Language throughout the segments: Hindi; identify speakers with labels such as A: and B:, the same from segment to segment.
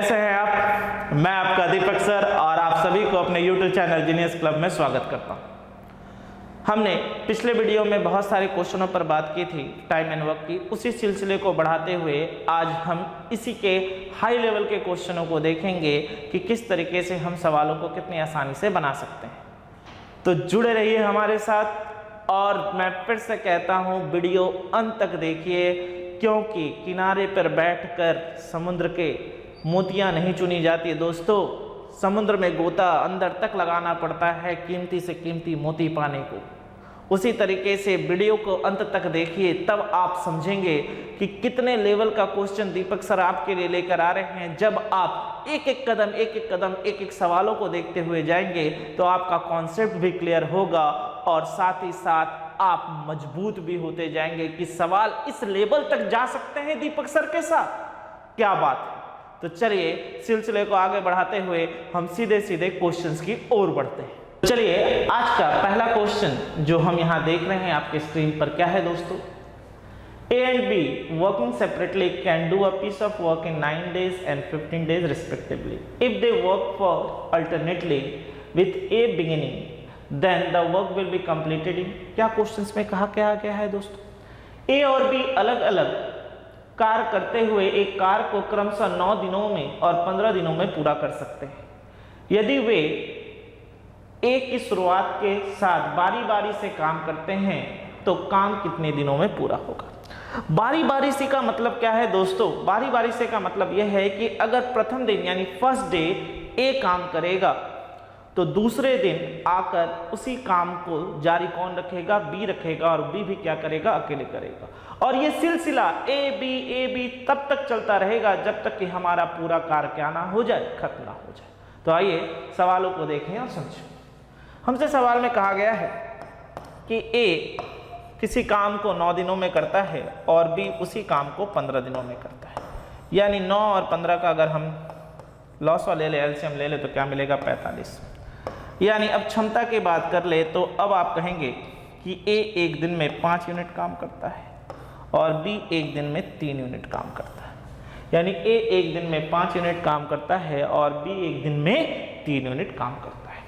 A: कैसे हैं आप? मैं आपका दीपक सर और आप सभी को अपने YouTube चैनल जीनियस क्लब में स्वागत करता हूं। हमने पिछले वीडियो में बहुत सारे क्वेश्चनों पर बात की थी टाइम एंड वर्क की। उसी सिलसिले को बढ़ाते हुए आज हम इसी के हाई लेवल के क्वेश्चनों को देखेंगे कि किस तरीके से हम सवालों को कितनी आसानी से बना सकते हैं। तो जुड़े रहिए हमारे साथ और मैं फिर से कहता हूं वीडियो अंत तक देखिए, क्योंकि किनारे पर बैठकर समुद्र के मोतियां नहीं चुनी जाती दोस्तों। समुद्र में गोता अंदर तक लगाना पड़ता है कीमती से कीमती मोती पाने को। उसी तरीके से वीडियो को अंत तक देखिए, तब आप समझेंगे कि कितने लेवल का क्वेश्चन दीपक सर आपके लिए लेकर आ रहे हैं। जब आप एक एक कदम एक एक सवालों को देखते हुए जाएंगे तो आपका कॉन्सेप्ट भी क्लियर होगा और साथ ही साथ आप मजबूत भी होते जाएंगे कि सवाल इस लेवल तक जा सकते हैं दीपक सर के साथ। क्या बात है। तो चलिए सिलसिले को आगे बढ़ाते हुए हम सीधे क्वेश्चंस की ओर बढ़ते हैं। चलिए आज का पहला क्वेश्चन जो हम यहां देख रहे हैं आपके स्क्रीन पर, क्या है दोस्तों? A and B working separately can do a piece of work in 9 days and 15 days respectively. If they work for alternately with A beginning, then the work will be completed in। क्या क्वेश्चंस में कहा क्या गया है दोस्तों? A और B अलग अलग कार्य करते हुए एक कार्य को क्रमशः 9 दिनों में और 15 दिनों में पूरा कर सकते हैं। यदि वे एक की शुरुआत के साथ बारी बारी से काम करते हैं तो काम कितने दिनों में पूरा होगा? बारी बारी से का मतलब क्या है दोस्तों? बारी बारी से का मतलब यह है कि अगर प्रथम दिन यानी फर्स्ट डे ए काम करेगा तो दूसरे दिन आकर उसी काम को जारी कौन रखेगा? बी रखेगा और बी भी क्या करेगा? अकेले करेगा। और ये सिलसिला ए बी तब तक चलता रहेगा जब तक कि हमारा पूरा कार्य क्या ना हो जाए, खत्म ना हो जाए। तो आइए सवालों को देखें और समझें। हमसे सवाल में कहा गया है कि ए किसी काम को 9 दिनों में करता है और बी उसी काम को 15 दिनों में करता है। यानी 9 और 15 का अगर हम लॉस ले ले, एलसीएम ले ले तो क्या मिलेगा? 45। यानी अब क्षमता की बात कर ले तो अब आप कहेंगे कि ए एक दिन में 5 यूनिट काम करता है और बी एक दिन में 3 यूनिट काम करता है। यानी ए एक दिन में 5 यूनिट काम करता है और बी एक दिन में 3 यूनिट काम करता है।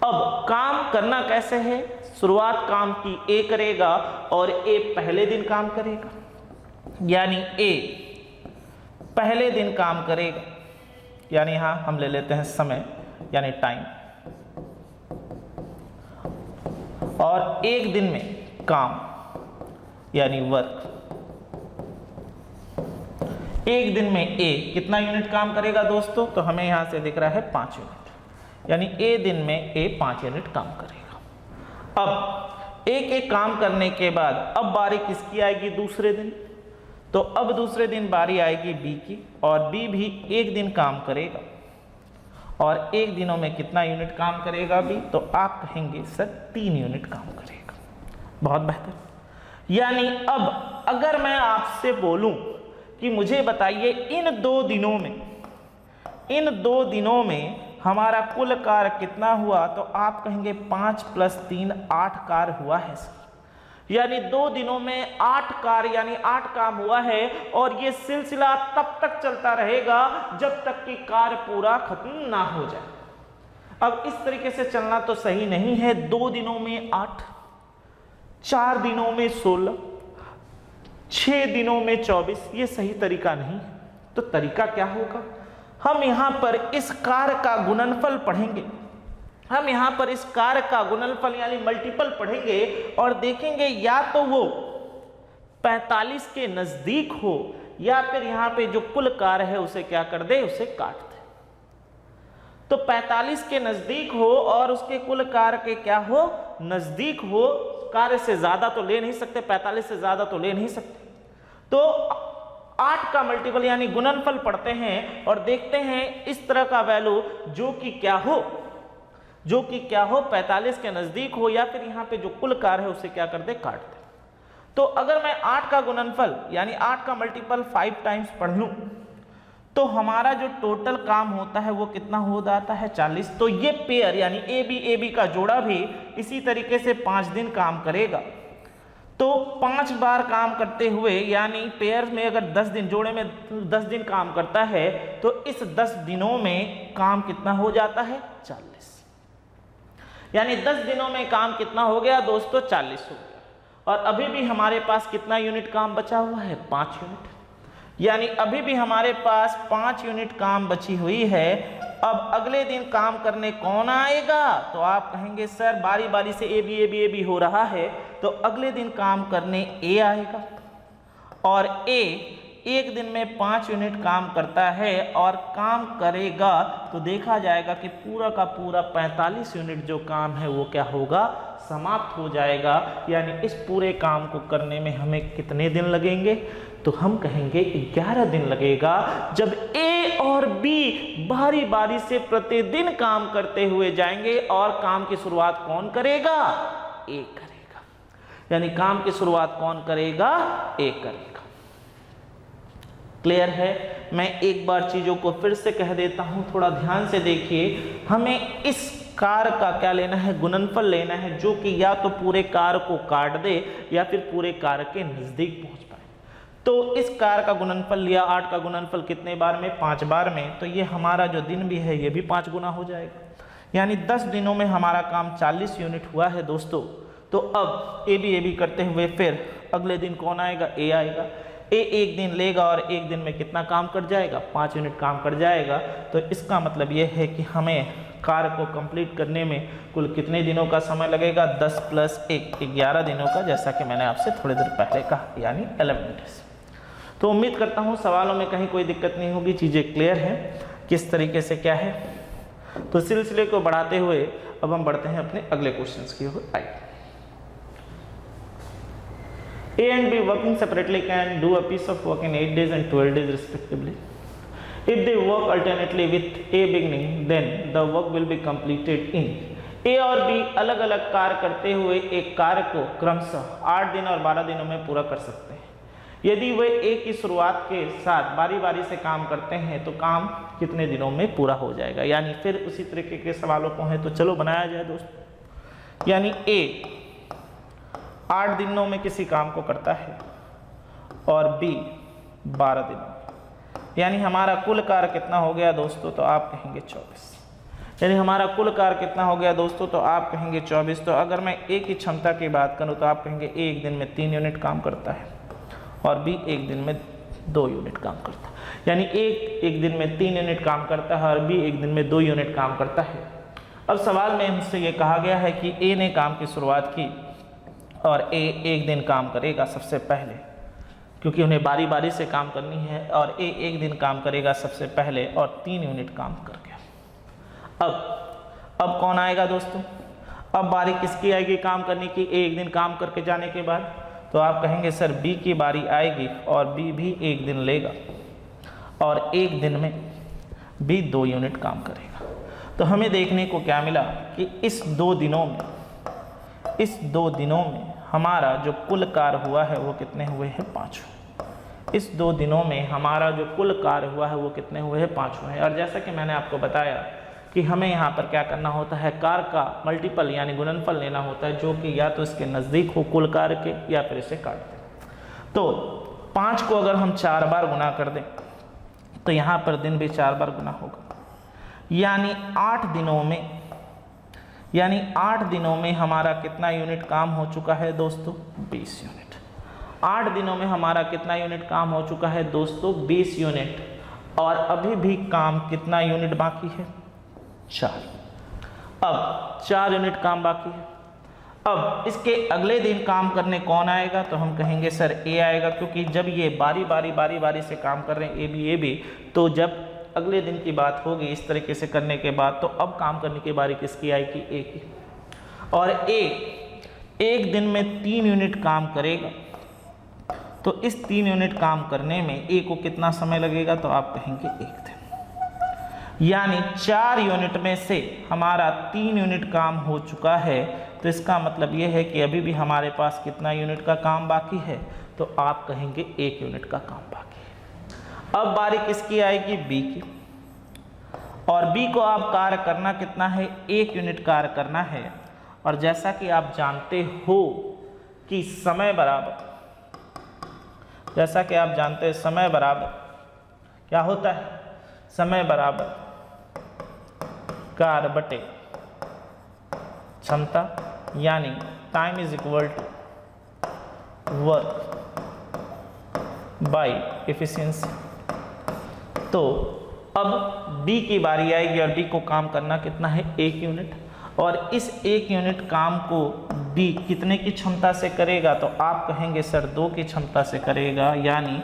A: अब काम करना कैसे है? शुरुआत काम की ए करेगा और ए पहले दिन काम करेगा। यानी ए पहले दिन काम करेगा, यानी यहां हम ले लेते हैं समय यानी टाइम, और एक दिन में काम यानी वर्क। एक दिन में ए कितना यूनिट काम करेगा दोस्तों? तो हमें यहां से दिख रहा है 5 यूनिट। यानी ए दिन में ए 5 यूनिट काम करेगा। अब एक काम करने के बाद अब बारी किसकी आएगी? दूसरे दिन। तो अब दूसरे दिन बारी आएगी बी की और बी भी एक दिन काम करेगा और एक दिनों में कितना यूनिट काम करेगा बी? तो आप कहेंगे सर 3 यूनिट काम करेगा। बहुत बेहतर। यानी अब अगर मैं आपसे बोलूं कि मुझे बताइए इन 2 दिनों में हमारा कुल कार्य कितना हुआ, तो आप कहेंगे 5 + 3 8 कार्य हुआ है सर। यानी 2 दिनों में 8 कार्य यानी 8 काम हुआ है और ये सिलसिला तब तक चलता रहेगा जब तक कि कार्य पूरा खत्म ना हो जाए। अब इस तरीके से चलना तो सही नहीं है। 2 दिनों में 8, 4 दिनों में 16, 6 दिनों में 24, ये सही तरीका नहीं है। तो तरीका क्या होगा? हम यहां पर इस कार्य का गुणनफल पढ़ेंगे। हम यहां पर इस कार्य का गुणनफल यानी मल्टीपल पढ़ेंगे और देखेंगे या तो वो 45 के नजदीक हो या फिर यहां पे जो कुल कार्य है उसे क्या कर दे? उसे काट दे। तो 45 के नजदीक हो और उसके कुल कार्य के क्या हो? नजदीक हो। कार्य से ज्यादा तो ले नहीं सकते, 45 से ज्यादा तो ले नहीं सकते। तो 8 का मल्टीपल यानी गुणनफल पढ़ते हैं और देखते हैं इस तरह का वैल्यू जो कि क्या हो? 45 के नजदीक हो या फिर यहां पे जो कुल कार्य है उसे क्या कर दे? काट दे। तो अगर मैं 8 का गुणनफल यानी 8 का मल्टीपल 5 टाइम्स पढ़ लूं तो हमारा जो टोटल काम होता है वो कितना हो जाता है? 40। तो ये पेयर यानी ए बी का जोड़ा भी इसी तरीके से 5 दिन काम करेगा। तो 5 बार काम करते हुए, यानी पेयर में अगर 10 दिन, जोड़े में 10 दिन काम करता है, तो इस 10 दिनों में काम कितना हो जाता है? 40। यानी 10 दिनों में काम कितना हो गया दोस्तों? 40 हो गया। और अभी भी हमारे पास कितना यूनिट काम बचा हुआ है? 5 यूनिट। यानी अभी भी हमारे पास 5 यूनिट काम बची हुई है। अब अगले दिन काम करने कौन आएगा? तो आप कहेंगे सर बारी बारी से ए बी हो रहा है, तो अगले दिन काम करने ए आएगा। और ए एक दिन में 5 यूनिट काम करता है और काम करेगा, तो देखा जाएगा कि पूरा का पूरा 45 यूनिट जो काम है वो क्या होगा? समाप्त हो जाएगा। यानी इस पूरे काम को करने में हमें कितने दिन लगेंगे? तो हम कहेंगे 11 दिन लगेगा। जब ए और बी बारी बारी से प्रतिदिन काम करते हुए जाएंगे, और काम की शुरुआत कौन करेगा? ए करेगा। यानी काम की शुरुआत कौन करेगा? ए करेगा। क्लियर है? मैं एक बार चीजों को फिर से कह देता हूं, थोड़ा ध्यान से देखिए। हमें इस कार का क्या लेना है? गुणनफल लेना है, जो कि या तो पूरे कार को काट दे या फिर पूरे कार के नजदीक पहुंच पाए। तो इस कार का गुणनफल लिया, 8 का गुणनफल कितने बार में? 5 बार में। तो ये हमारा जो दिन भी है ये भी 5 गुना हो जाएगा। यानी 10 दिनों में हमारा काम 40 यूनिट हुआ है दोस्तों। तो अब ए बी करते हुए फिर अगले दिन कौन आएगा? ए आएगा। ए एक दिन लेगा और एक दिन में कितना काम कर जाएगा? 5 यूनिट काम कर जाएगा। तो इसका मतलब ये है कि हमें कार्य को कंप्लीट करने में कुल कितने दिनों का समय लगेगा? 10 + 1 11 दिनों का, जैसा कि मैंने आपसे थोड़ी देर पहले कहा, यानी 11 डेज। तो उम्मीद करता हूँ सवालों में कहीं कोई दिक्कत नहीं होगी, चीज़ें क्लियर हैं किस तरीके से क्या है। तो सिलसिले को बढ़ाते हुए अब हम बढ़ते हैं अपने अगले क्वेश्चंस की ओर। आइए। A and B working separately can do a piece of work in 8 days and 12 days respectively. If they work alternately with A beginning, then the work will be completed in A और B अलग अलग कार्य करते हुए एक कार्य को क्रमशः 8 दिन और 12 दिनों में पूरा कर सकते हैं। यदि वे A की शुरुआत के साथ बारी बारी से काम करते हैं तो काम कितने दिनों में पूरा हो जाएगा? यानी फिर उसी तरीके के सवालों को हैं, तो चलो बनाया जाए दोस्तों। यानी A 8 दिनों में किसी काम को करता है और B 12 दिनों। यानी हमारा कुल कार्य कितना हो गया दोस्तों? तो आप कहेंगे 24। यानी हमारा कुल कार्य कितना हो गया दोस्तों? तो आप कहेंगे 24। तो अगर मैं A की क्षमता की बात करूं तो आप कहेंगे A एक दिन में 3 यूनिट काम करता है और B एक दिन में 2 यूनिट काम करता है। यानी एक दिन में 3 यूनिट काम करता है और B एक दिन में 2 यूनिट काम करता है। अब सवाल में हमसे ये कहा गया है कि A ने काम की शुरुआत की और A एक दिन काम करेगा सबसे पहले, क्योंकि उन्हें बारी बारी से काम करनी है, और A एक दिन काम करेगा सबसे पहले और 3 यूनिट काम कर गया। अब कौन आएगा दोस्तों? अब बारी किसकी आएगी काम करने की? A एक दिन काम करके जाने के बाद। तो आप कहेंगे सर B की बारी आएगी और B भी एक दिन लेगा और एक दिन में B 2 यूनिट काम करेगा। तो हमें देखने को क्या मिला कि इस 2 दिनों में हमारा जो कुल कार्य हुआ है वो कितने हुए हैं? 5। इस 2 दिनों में हमारा जो कुल कार्य हुआ है वो कितने हुए हैं? 5 हुए हैं। और जैसा कि मैंने आपको बताया कि हमें यहाँ पर क्या करना होता है? कार्य का मल्टीपल यानी गुणनफल लेना होता है, जो कि या तो इसके नज़दीक हो कुल कार्य के या फिर इसे काट दें। तो 5 को अगर हम 4 बार गुना कर दें तो यहाँ पर दिन भी 4 बार गुना होगा। यानी 8 दिनों में हमारा कितना यूनिट काम हो चुका है दोस्तों? 20 यूनिट। 8 दिनों में हमारा कितना यूनिट काम हो चुका है दोस्तों? 20 यूनिट। और अभी भी काम कितना यूनिट बाकी है? 4। अब 4 यूनिट काम बाकी है। अब इसके अगले दिन काम करने कौन आएगा? तो हम कहेंगे सर A आएगा, क्योंकि जब ये बारी बारी से काम कर रहे हैं A B, तो जब अगले दिन की बात होगी इस तरीके से करने के बाद, तो अब काम करने की बारी किसकी आएगी? A की। और A एक दिन में 3 यूनिट काम करेगा, तो इस 3 यूनिट काम करने में A को कितना समय लगेगा? तो आप कहेंगे 1 दिन। यानी 4 यूनिट में से हमारा 3 यूनिट काम हो चुका है। तो इसका मतलब ये है कि अभी भी हमारे पास कितना यूनिट का काम बाकी है? तो आप कहेंगे 1 यूनिट का काम बाकी है। अब बारी किसकी आएगी? B की। और B को आप कार्य करना कितना है? 1 यूनिट कार्य करना है। और जैसा कि आप जानते हो कि समय बराबर, जैसा कि आप जानते हैं समय बराबर क्या होता है, समय बराबर कार्य बटे क्षमता, यानी time is equal to work by efficiency. तो अब D की बारी आएगी और D को काम करना कितना है, 1 यूनिट, और इस 1 यूनिट काम को D कितने की क्षमता से करेगा, तो आप कहेंगे सर 2 की क्षमता से करेगा, यानी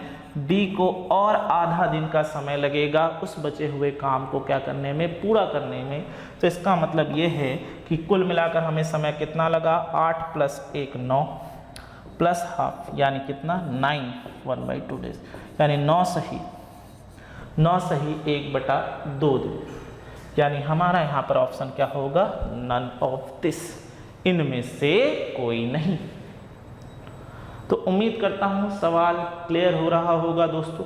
A: D को और आधा दिन का समय लगेगा उस बचे हुए काम को क्या करने में, पूरा करने में। तो इसका मतलब ये है कि कुल मिलाकर हमें समय कितना लगा, 8 + 1 9 प्लस हाफ, यानी कितना 9 1/2 डेज, यानी 9 सही 1/2 दिन, यानी हमारा यहाँ पर ऑप्शन क्या होगा, नन ऑफ दिस, इनमें से कोई नहीं। तो उम्मीद करता हूँ सवाल क्लियर हो रहा होगा दोस्तों,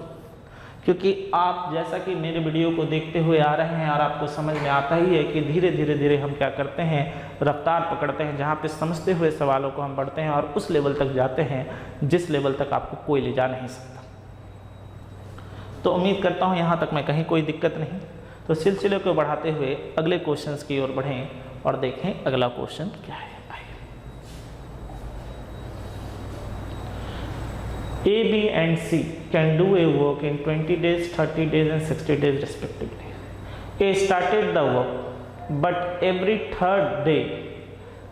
A: क्योंकि आप जैसा कि मेरे वीडियो को देखते हुए आ रहे हैं और आपको समझ में आता ही है कि धीरे धीरे हम क्या करते हैं, रफ्तार पकड़ते हैं, जहाँ पे समझते हुए सवालों को हम पढ़ते हैं और उस लेवल तक जाते हैं जिस लेवल तक आपको कोई ले जा नहीं सकता। तो उम्मीद करता हूँ यहाँ तक मैं कहीं कोई दिक्कत नहीं। तो सिलसिले को बढ़ाते हुए अगले क्वेश्चंस की ओर बढ़ें और देखें अगला क्वेश्चन क्या है। A, B and C can do a work in 20 days, 30 days and 60 days respectively. A started the work, but every third day,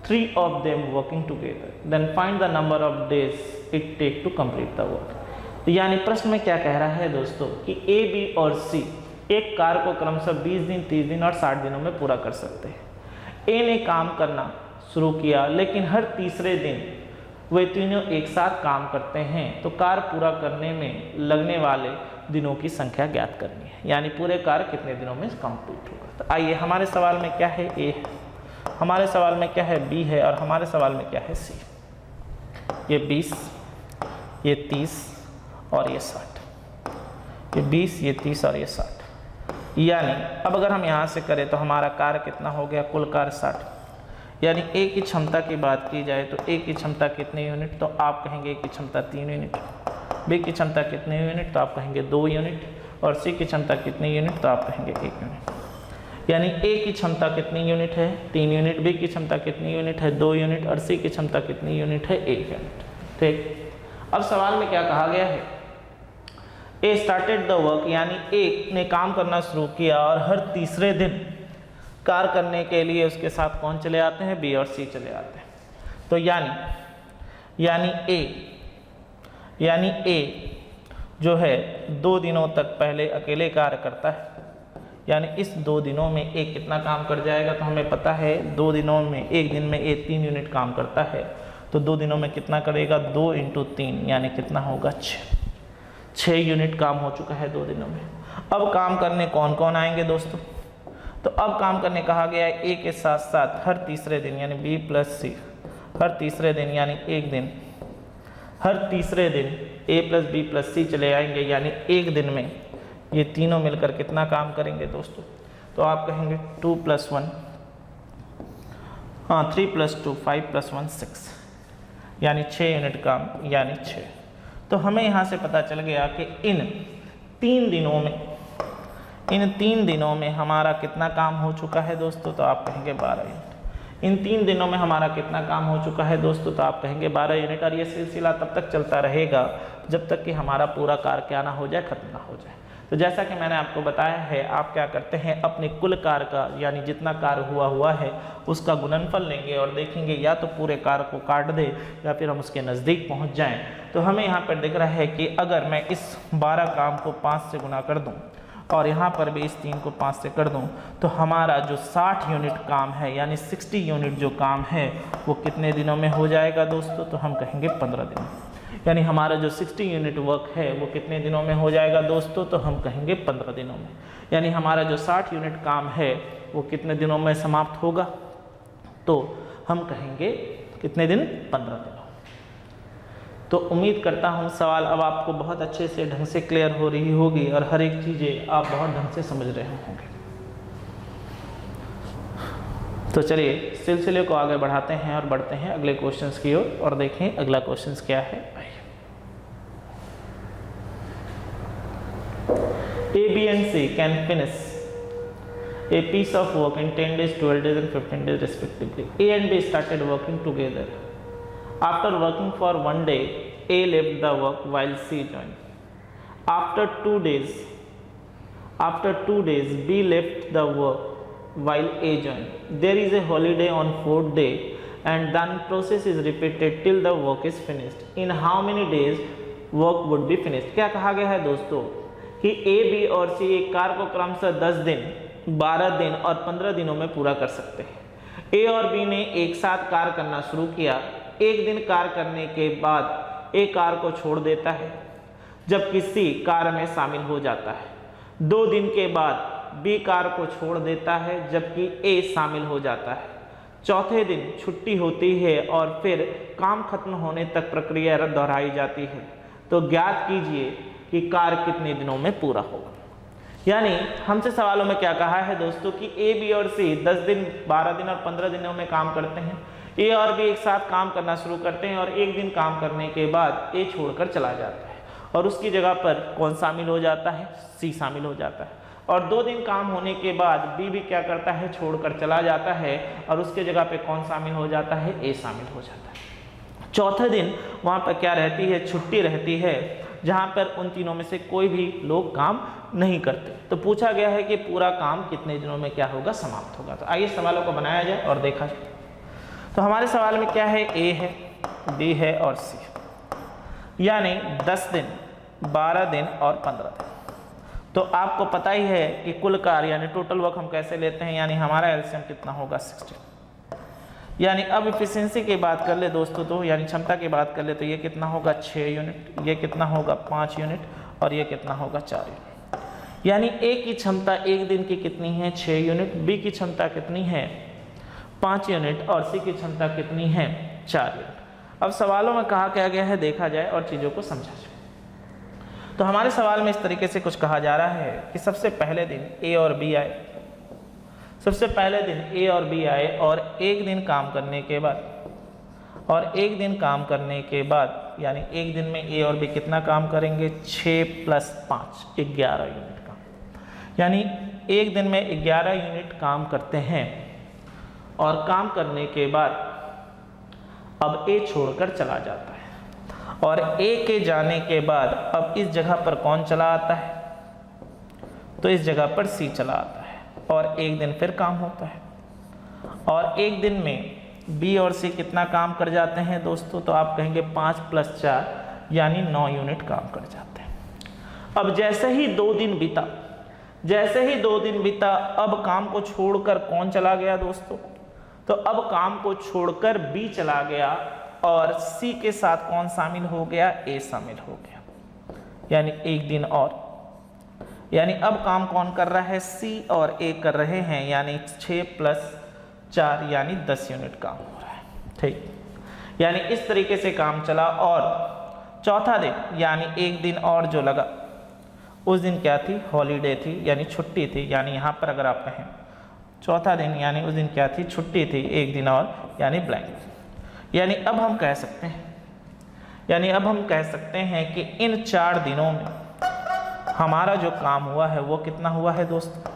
A: 3 of them working together. Then find the number of days it take to complete the work. यानी प्रश्न में क्या कह रहा है दोस्तों कि A, B और C एक कार्य को क्रमशः 20 दिन, 30 दिन और 60 दिनों में पूरा कर सकते हैं। A ने काम करना शुरू किया, लेकिन हर तीसरे दिन वे तीनों एक साथ काम करते हैं, तो कार्य पूरा करने में लगने वाले दिनों की संख्या ज्ञात करनी है, यानी पूरे कार्य कितने दिनों में कंप्लीट होगा। तो आइए, हमारे सवाल में क्या है, ए है, हमारे सवाल में क्या है, बी है, और हमारे सवाल में क्या है, सी। ये 20, ये 30 और ये 60, ये 20, ये 30 और ये 60, यानी अब अगर हम यहाँ से करें तो हमारा कार्य कितना हो गया, कुल कार्य 60, यानी ए की क्षमता की बात की जाए तो ए की क्षमता कितने यूनिट, तो आप कहेंगे ए की क्षमता 3 यूनिट, बी की क्षमता कितने यूनिट, तो आप कहेंगे 2 यूनिट, और सी की क्षमता कितनी यूनिट, तो आप कहेंगे 1 यूनिट। यानी ए की क्षमता कितनी यूनिट है, 3 यूनिट, बी की क्षमता कितनी यूनिट है, 2 यूनिट, और सी की क्षमता कितनी यूनिट है, 1 यूनिट। ठीक, अब सवाल में क्या कहा गया है, ए स्टार्टेड द वर्क, यानी ए ने काम करना शुरू किया और हर तीसरे दिन कार्य करने के लिए उसके साथ कौन चले आते हैं, बी और सी चले आते हैं। तो यानी ए जो है 2 दिनों तक पहले अकेले कार्य करता है, यानी इस 2 दिनों में ए कितना काम कर जाएगा, तो हमें पता है 2 दिनों में, एक दिन में ए 3 यूनिट काम करता है, तो 2 दिनों में कितना करेगा, 2 × 3 यानी कितना होगा, 6 यूनिट काम हो चुका है 2 दिनों में। अब काम करने कौन कौन आएंगे दोस्तों, तो अब काम करने कहा गया है ए के साथ साथ हर तीसरे दिन, यानी बी प्लस सी, हर तीसरे दिन यानी एक दिन, हर तीसरे दिन ए प्लस बी प्लस सी चले आएंगे, यानी एक दिन में ये तीनों मिलकर कितना काम करेंगे दोस्तों, तो आप कहेंगे 2 + 1, 3 + 2 5 + 1 6, यानी 6 यूनिट काम, यानी 6। तो हमें यहाँ से पता चल गया कि इन 3 दिनों में हमारा कितना काम हो चुका है दोस्तों, तो आप कहेंगे 12 यूनिट। इन 3 दिनों में हमारा कितना काम हो चुका है दोस्तों, तो आप कहेंगे 12 यूनिट। और ये सिलसिला तब तक चलता रहेगा जब तक कि हमारा पूरा कार्य क्या ना हो जाए, खत्म ना हो जाए। तो जैसा कि मैंने आपको बताया है, आप क्या करते हैं, अपने कुल कार्य का, यानी जितना कार्य हुआ है उसका गुणनफल लेंगे और देखेंगे या तो पूरे कार्य को काट दे या फिर हम उसके नज़दीक पहुंच जाएं। तो हमें यहाँ पर दिख रहा है कि अगर मैं इस 12 काम को 5 से गुना कर दूं और यहाँ पर भी इस 3 को 5 से कर दूं, तो हमारा जो 60 यूनिट काम है, यानी 60 यूनिट जो काम है वो कितने दिनों में हो जाएगा दोस्तों, तो हम कहेंगे 15 दिन। यानी हमारा जो 60 यूनिट वर्क है वो कितने दिनों में हो जाएगा दोस्तों, तो हम कहेंगे 15 दिनों में। यानी हमारा जो 60 यूनिट काम है वो कितने दिनों में समाप्त होगा, तो हम कहेंगे कितने दिन, 15 दिनों। तो उम्मीद करता हूँ सवाल अब आपको बहुत अच्छे से ढंग से क्लियर हो रही होगी और हर एक चीज़ें आप बहुत ढंग से समझ रहे होंगे। तो चलिए सिलसिले को आगे बढ़ाते हैं और बढ़ते हैं अगले क्वेश्चंस की ओर और देखें अगला क्वेश्चंस क्या है। A, B and C can finish a piece of work in 10 days, 12 days and 15 days respectively. A and B started working together. After working for 1 day, A left the work while C joined. After 2 days, B left the work while A joined. There is a holiday on 4th day and then process is repeated till the work is finished. In how many days work would be finished? क्या कहा गया है दोस्तों कि A, B और C एक कार्य को क्रमशः 10 दिन, 12 दिन और 15 दिनों में पूरा कर सकते हैं। A और B ने एक साथ कार्य करना शुरू किया। एक दिन कार्य करने के बाद A कार्य को छोड़ देता है जबकि C कार्य में शामिल हो जाता है। 2 दिन के बाद B कार्य को छोड़ देता है जबकि A शामिल हो जाता है। चौथे दिन छुट्टी होती है और फिर काम खत्म होने तक प्रक्रिया दोहराई जाती है। तो ज्ञात कीजिए कि कार्य कितने दिनों में पूरा होगा। यानी हमसे सवालों में क्या कहा है दोस्तों कि A, B और C 10 दिन, 12 दिन और 15 दिनों में काम करते हैं। A और B एक साथ काम करना शुरू करते हैं और एक दिन काम करने के बाद A छोड़कर चला जाता है और उसकी जगह पर कौन शामिल हो जाता है? C शामिल हो जाता है। और 2 दिन काम होने के बाद B भी क्या करता है? छोड़कर चला जाता है और उसके जगह पे कौन शामिल हो जाता है? A शामिल हो जाता है। चौथे दिन वहाँ पर क्या रहती है? छुट्टी रहती है, जहाँ पर उन तीनों में से कोई भी लोग काम नहीं करते। तो पूछा गया है कि पूरा काम कितने दिनों में क्या होगा? समाप्त होगा। तो आइए सवालों को बनाया जाए और देखा जाए। तो हमारे सवाल में क्या है? A है, B है और C, यानी 10 दिन, 12 दिन और 15 दिन। तो आपको पता ही है कि कुल कार्य यानी टोटल वर्क हम कैसे लेते हैं, यानी हमारा एलसीएम कितना होगा? 60। यानी अब इफिशिएंसी की बात कर ले दोस्तों, तो यानी क्षमता की बात कर ले तो ये कितना होगा? 6 यूनिट, ये कितना होगा? 5 यूनिट और ये कितना होगा? 4 यूनिट। यानी A की क्षमता एक दिन की कितनी है? 6 यूनिट। B की क्षमता कितनी है? 5 यूनिट और C की क्षमता कितनी है? 4 यूनिट। अब सवालों में कहा क्या गया है देखा जाए और चीज़ों को समझा जाए। तो हमारे सवाल में इस तरीके से कुछ कहा जा रहा है कि सबसे पहले दिन A और B आए, सबसे पहले दिन A और B आए और एक दिन काम करने के बाद यानी एक दिन में A और B कितना काम करेंगे? 6 + 5 11 यूनिट काम। यानी एक दिन में 11 यूनिट काम करते हैं और काम करने के बाद अब A छोड़कर चला जाता है और A के जाने के बाद अब इस जगह पर कौन चला आता है? तो इस जगह पर C चला आता है और एक दिन फिर काम होता है और एक दिन में B और C कितना काम कर जाते हैं दोस्तों? तो आप कहेंगे 5 + 4 यानी 9 यूनिट काम कर जाते हैं। अब जैसे ही 2 दिन बीता, अब काम को छोड़कर कौन चला गया दोस्तों? तो अब काम को छोड़कर B चला गया और C के साथ कौन शामिल हो गया? A शामिल हो गया। यानी एक दिन और, यानी अब काम कौन कर रहा है? C और A कर रहे हैं, यानी 6 + 4 यानी 10 यूनिट काम हो रहा है। ठीक, यानी इस तरीके से काम चला। और चौथा दिन यानी एक दिन और जो लगा, उस दिन क्या थी? हॉलीडे थी, यानी छुट्टी थी। यानी यहाँ पर अगर आप कहें चौथा दिन यानी उस दिन क्या थी? छुट्टी थी, एक दिन और यानी ब्लैंक। यानी अब हम कह सकते हैं कि इन 4 दिनों में हमारा जो काम हुआ है वो कितना हुआ है दोस्तों?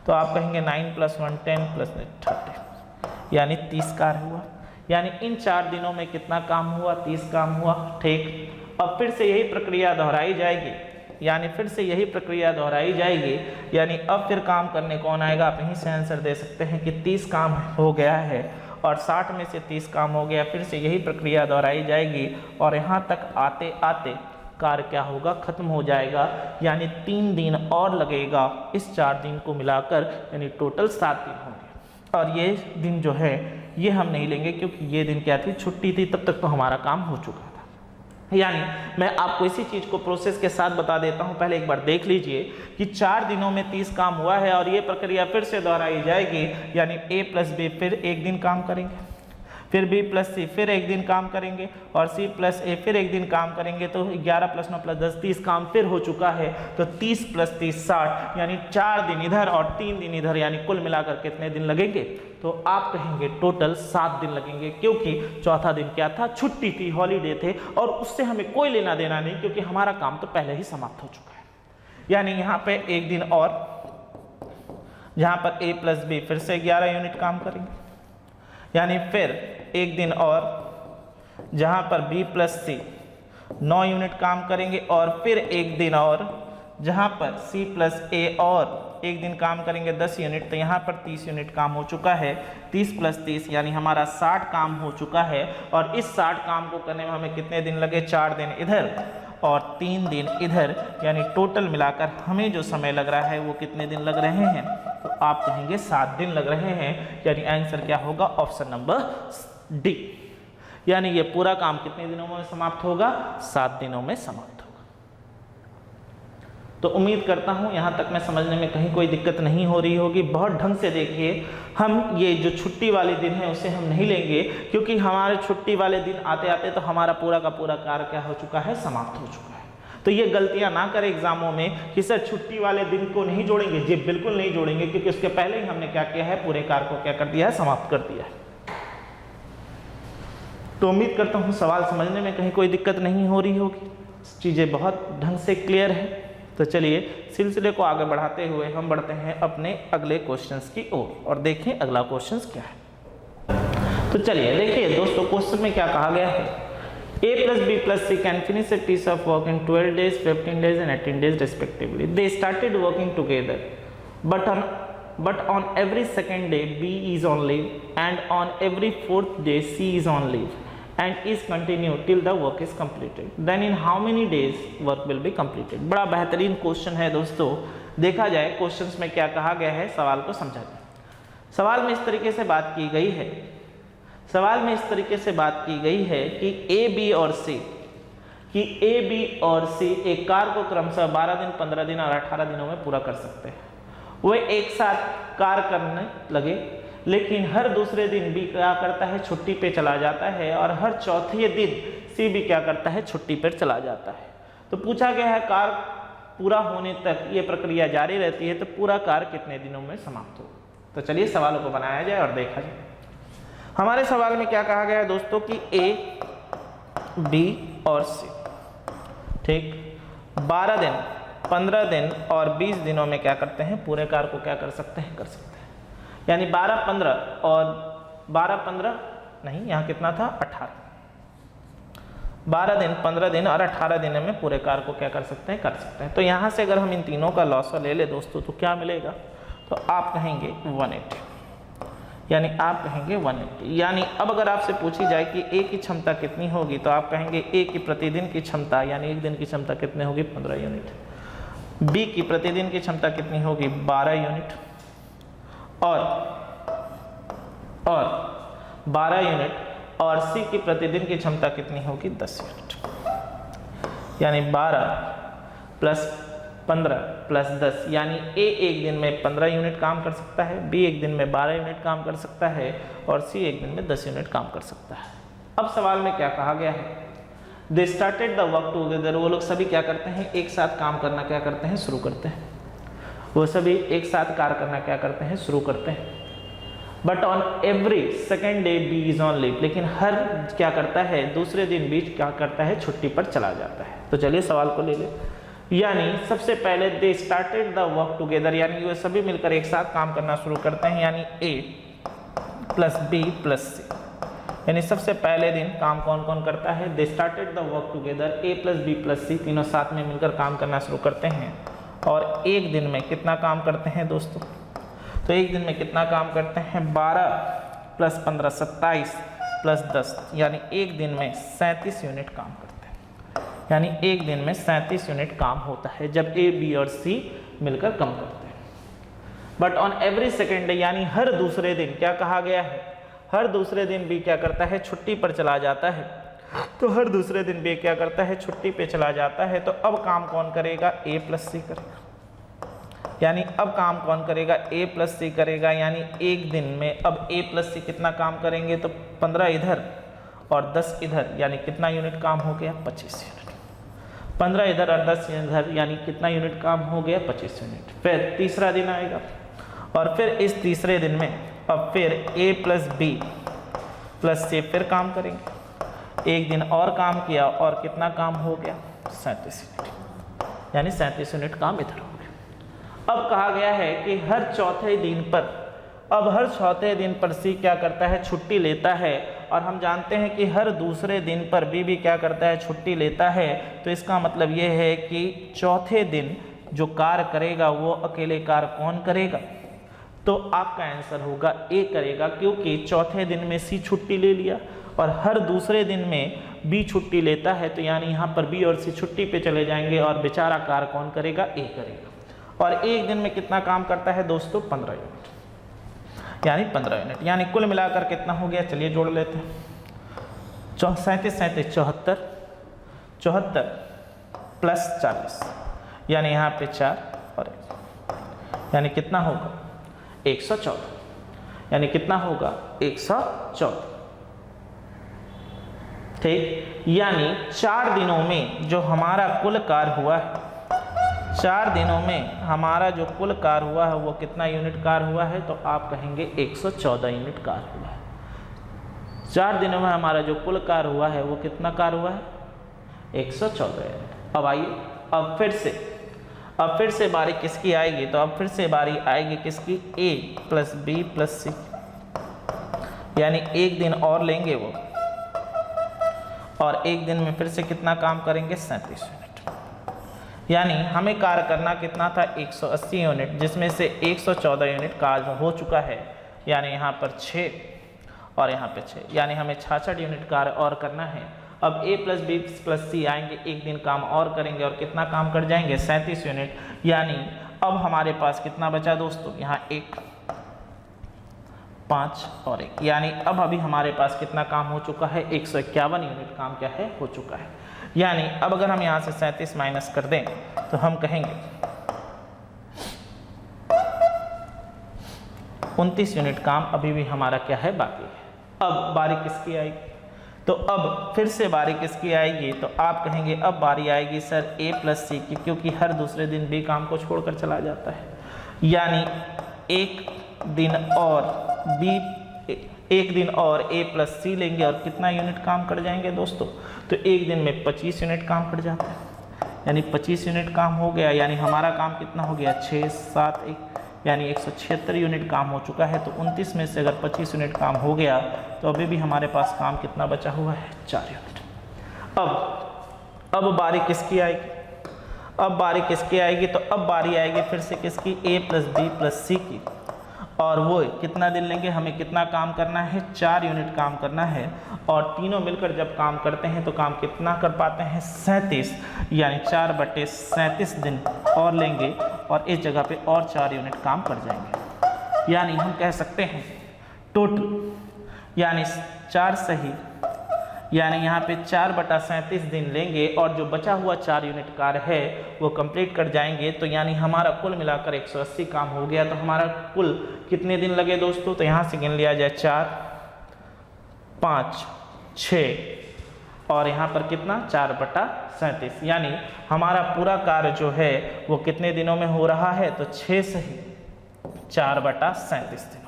A: तो आप कहेंगे 9 + 1 10 + 30 यानी 30 कार्य हुआ। यानी इन 4 दिनों में कितना काम हुआ? 30 काम हुआ। ठीक, अब फिर से यही प्रक्रिया दोहराई जाएगी, यानी अब फिर काम करने कौन आएगा? आप यहीं से आंसर दे सकते हैं कि 30 काम हो गया है और 60 में से 30 काम हो गया। फिर से यही प्रक्रिया दोहराई जाएगी और यहाँ तक आते आते कार्य क्या होगा? खत्म हो जाएगा। यानी 3 दिन और लगेगा इस 4 दिन को मिलाकर, यानी टोटल 7 दिन होंगे। और ये दिन जो है ये हम नहीं लेंगे क्योंकि ये दिन क्या थी? छुट्टी थी, तब तक तो हमारा काम हो चुका था। यानी मैं आपको इसी चीज़ को प्रोसेस के साथ बता देता हूँ। पहले एक बार देख लीजिए कि 4 दिनों में 30 काम हुआ है और ये प्रक्रिया फिर से दोहराई जाएगी। यानी A + B फिर एक दिन काम करेंगे, फिर बी प्लस सी फिर एक दिन काम करेंगे और सी प्लस ए फिर एक दिन काम करेंगे, तो 11 + 9 + 10 30 काम फिर हो चुका है। तो 30 + 30 60, यानी 4 दिन इधर और 3 दिन इधर, यानी कुल मिलाकर कितने दिन लगेंगे? तो आप कहेंगे टोटल 7 दिन लगेंगे, क्योंकि चौथा दिन क्या था? छुट्टी थी, हॉलीडे थे, और उससे हमें कोई लेना देना नहीं, क्योंकि हमारा काम तो पहले ही समाप्त हो चुका है। यानी यहाँ पे एक दिन और, जहाँ पर a + b फिर से 11 यूनिट काम करेंगे, यानी फिर एक दिन और जहाँ पर b + c 9 यूनिट काम करेंगे, और फिर एक दिन और जहाँ पर c + a और एक दिन काम करेंगे 10 यूनिट। तो यहाँ पर 30 यूनिट काम हो चुका है। 30 + 30 यानी हमारा 60 काम हो चुका है, और इस 60 काम को करने में हमें कितने दिन लगे? 4 दिन इधर और 3 दिन इधर, यानी टोटल मिलाकर हमें जो समय लग रहा है वो कितने दिन लग रहे हैं? तो आप कहेंगे 7 दिन लग रहे हैं, यानी आंसर क्या होगा? Option number D. यानी ये पूरा काम कितने दिनों में समाप्त होगा? 7 दिनों में समाप्त होगा। तो उम्मीद करता हूँ यहाँ तक मैं समझने में कहीं कोई दिक्कत नहीं हो रही होगी। बहुत ढंग से देखिए, हम ये जो छुट्टी वाले दिन है उसे हम नहीं लेंगे, क्योंकि हमारे छुट्टी वाले दिन आते आते तो हमारा पूरा का पूरा कार्य क्या हो चुका है? समाप्त हो चुका है। तो ये गलतियां ना करें एग्जामों में कि सर छुट्टी वाले दिन को नहीं जोड़ेंगे। जी बिल्कुल नहीं जोड़ेंगे, क्योंकि उसके पहले ही हमने क्या किया है? पूरे कार्य को क्या कर दिया है? समाप्त कर दिया है। तो उम्मीद करता हूँ सवाल समझने में कहीं कोई दिक्कत नहीं हो रही होगी, चीज़ें बहुत ढंग से क्लियर है। तो चलिए सिलसिले को आगे बढ़ाते हुए हम बढ़ते हैं अपने अगले क्वेश्चंस की ओर, और देखें अगला क्वेश्चंस क्या है। तो चलिए देखिए दोस्तों, क्वेश्चन में क्या कहा गया है? A + B + C can finish a piece of work in 12 days, 15 days and 18 days respectively. They started working together, but on every second day B is on leave, and on every fourth day C is on leave, and is continued till the work is completed. Then in how many days work will be completed? बड़ा बेहतरीन क्वेश्चन है दोस्तों। देखा जाए क्वेश्चंस में क्या कहा गया है, सवाल को समझा जाए। सवाल में इस तरीके से बात की गई है, सवाल में इस तरीके से बात की गई है कि A, B और C एक कार्य को क्रमशः 12 दिन, 15 दिन और 18 दिनों में पूरा कर सकते हैं। वे एक साथ कार्य करने लगे, लेकिन हर दूसरे दिन B क्या करता है? छुट्टी पे चला जाता है, और हर चौथे दिन C भी क्या करता है? छुट्टी पर चला जाता है। तो पूछा गया है कार्य पूरा होने तक ये प्रक्रिया जारी रहती है, तो पूरा कार्य कितने दिनों में समाप्त हो? तो चलिए सवालों को बनाया जाए और देखा जाए। हमारे सवाल में क्या कहा गया है दोस्तों कि A, B और C, ठीक, 12 दिन, 15 दिन और 20 दिनों में क्या करते हैं? पूरे कार्य को क्या कर सकते हैं? कर सकते हैं। यानी 12, 15 और 12, 15 नहीं, यहाँ कितना था? 18। 12 दिन, 15 दिन और 18 दिनों में पूरे कार्य को क्या कर सकते हैं? कर सकते हैं। तो यहाँ से अगर हम इन तीनों का लॉसा ले ले दोस्तों, तो क्या मिलेगा? तो आप कहेंगे 180, यानी आप कहेंगे 180। यानी अब अगर आपसे पूछी जाए कि A की क्षमता कितनी होगी, तो आप कहेंगे A की प्रतिदिन की क्षमता यानी एक दिन की क्षमता कितनी होगी? 15 यूनिट। B की प्रतिदिन की क्षमता कितनी होगी? 12 यूनिट। और 12 यूनिट। और C की प्रतिदिन की क्षमता कितनी होगी? 10 यूनिट। यानी 12 + 15 + 10, यानी A एक दिन में 15 यूनिट काम कर सकता है, B एक दिन में 12 यूनिट काम कर सकता है, और C एक दिन में 10 यूनिट काम कर सकता है। अब सवाल में क्या कहा गया है? They started the work together, वो लोग सभी क्या करते हैं? एक साथ काम करना क्या करते हैं? शुरू करते हैं। वो सभी एक साथ कार्य करना क्या करते हैं? शुरू करते हैं। But on every second day B is on leave, लेकिन हर क्या करता है? दूसरे दिन B क्या करता है? छुट्टी पर चला जाता है। तो चलिए सवाल को ले ले। यानी सबसे पहले they started the work together, यानी वे सभी मिलकर एक साथ काम करना शुरू करते हैं, यानी A + B + C। यानी सबसे पहले दिन काम कौन कौन करता है? They started the work together, A + B + C तीनों साथ में मिलकर काम करना शुरू करते हैं। और एक दिन में कितना काम करते हैं दोस्तों? तो एक दिन में कितना काम करते हैं? 12 + 15 27 + 10, यानी एक दिन में 37 यूनिट काम करते हैं। यानी एक दिन में 37 यूनिट काम होता है जब A, B और C मिलकर काम करते हैं। But on every second day, यानी हर दूसरे दिन क्या कहा गया है? हर दूसरे दिन B क्या करता है? छुट्टी पर चला जाता है। तो हर दूसरे दिन B क्या करता है? छुट्टी पे चला जाता है। तो अब काम कौन करेगा? A + C करेगा। यानी अब काम कौन करेगा, ए प्लस सी करेगा। यानी एक दिन में अब ए प्लस सी कितना काम करेंगे, तो 15 इधर और 10 इधर, यानी कितना यूनिट काम हो गया, 25 यूनिट। 15 इधर और 10 इधर, यानी कितना यूनिट काम हो गया, 25 यूनिट। फिर तीसरा दिन आएगा और फिर इस तीसरे दिन में अब फिर ए प्लस बी प्लस सी फिर काम करेंगे। एक दिन और काम किया और कितना काम हो गया, 37 यूनिट, यानी 37 यूनिट काम इधर हो गया। अब कहा गया है कि हर चौथे दिन पर सी क्या करता है, छुट्टी लेता है। और हम जानते हैं कि हर दूसरे दिन पर बी भी क्या करता है, छुट्टी लेता है। तो इसका मतलब ये है कि चौथे दिन जो कार्य करेगा वो अकेले कार्य कौन करेगा, तो आपका आंसर होगा ए करेगा, क्योंकि चौथे दिन में सी छुट्टी ले लिया और हर दूसरे दिन में बी छुट्टी लेता है। तो यानी यहाँ पर बी और सी छुट्टी पे चले जाएंगे और बेचारा कार्य कौन करेगा, ए करेगा। और एक दिन में कितना काम करता है दोस्तों, 15 यूनिट, यानी 15 यूनिट। यानी कुल मिलाकर कितना हो गया, चलिए जोड़ लेते हैं। 37 37 74, 74 प्लस 40, यानी यहाँ पे 4 और 1, यानी कितना होगा, 114। यानी कितना होगा, 114। ठीक, यानी 4 दिनों में जो हमारा कुल कार्य हुआ है, 4 दिनों में हमारा जो कुल कार्य हुआ है वो कितना यूनिट कार्य हुआ है, तो आप कहेंगे 114 यूनिट कार्य हुआ है। 4 दिनों में हमारा जो कुल कार्य हुआ है वो कितना कार्य हुआ है, 114 यूनिट। अब आइए, अब फिर से बारी किसकी आएगी, तो अब फिर से बारी आएगी किसकी, ए प्लस बी प्लस सी। यानी एक दिन और लेंगे वो, और एक दिन में फिर से कितना काम करेंगे, 37 यूनिट। यानी हमें कार्य करना कितना था, 180 यूनिट, जिसमें से 114 यूनिट कार्य हो चुका है। यानी यहाँ पर 6 और यहाँ पे 6, यानी हमें 66 यूनिट कार्य और करना है। अब ए प्लस बी प्लस सी आएंगे, एक दिन काम और करेंगे और कितना काम कर जाएंगे, 37 यूनिट। यानी अब हमारे पास कितना बचा दोस्तों, यहाँ 1 5 और 1, यानी अब अभी हमारे पास कितना काम हो चुका है, 151 यूनिट काम क्या है, हो चुका है। यानी अब अगर हम यहाँ से 37 माइनस कर दें तो हम कहेंगे 29 यूनिट काम अभी भी हमारा क्या है, बाकी है। अब बारी किसकी आएगी, तो अब फिर से बारी किसकी आएगी, तो आप कहेंगे अब बारी आएगी सर ए प्लस सी की, क्योंकि हर दूसरे दिन बी काम को छोड़कर चला जाता है। यानी एक दिन और ए प्लस सी लेंगे और कितना यूनिट काम कर जाएंगे दोस्तों, तो एक दिन में 25 यूनिट काम कर जाता है। यानी 25 यूनिट काम हो गया, यानी हमारा काम कितना हो गया, 6 7 1, यानी 176 यूनिट काम हो चुका है। तो 29 में से अगर 25 यूनिट काम हो गया तो अभी भी हमारे पास काम कितना बचा हुआ है, 4 यूनिट। अब बारी किसकी आएगी, तो अब बारी आएगी फिर से किसकी, ए प्लस बी प्लस सी की। और वो कितना दिन लेंगे, हमें कितना काम करना है, 4 यूनिट काम करना है। और तीनों मिलकर जब काम करते हैं तो काम कितना कर पाते हैं, 37, यानी 4/37 दिन और लेंगे और इस जगह पे और 4 यूनिट काम कर जाएंगे। यानी हम कह सकते हैं टोटल, यानी 4 सही, यानी यहाँ पे 4/37 दिन लेंगे और जो बचा हुआ 4 यूनिट कार्य है वो कंप्लीट कर जाएंगे। तो यानी हमारा कुल मिलाकर 180 काम हो गया। तो हमारा कुल कितने दिन लगे दोस्तों, तो यहाँ से गिन लिया जाए 4 5 6 और यहाँ पर कितना, 4/37, यानी हमारा पूरा कार्य जो है वो कितने दिनों में हो रहा है, तो 6 सही 4/37 दिनों।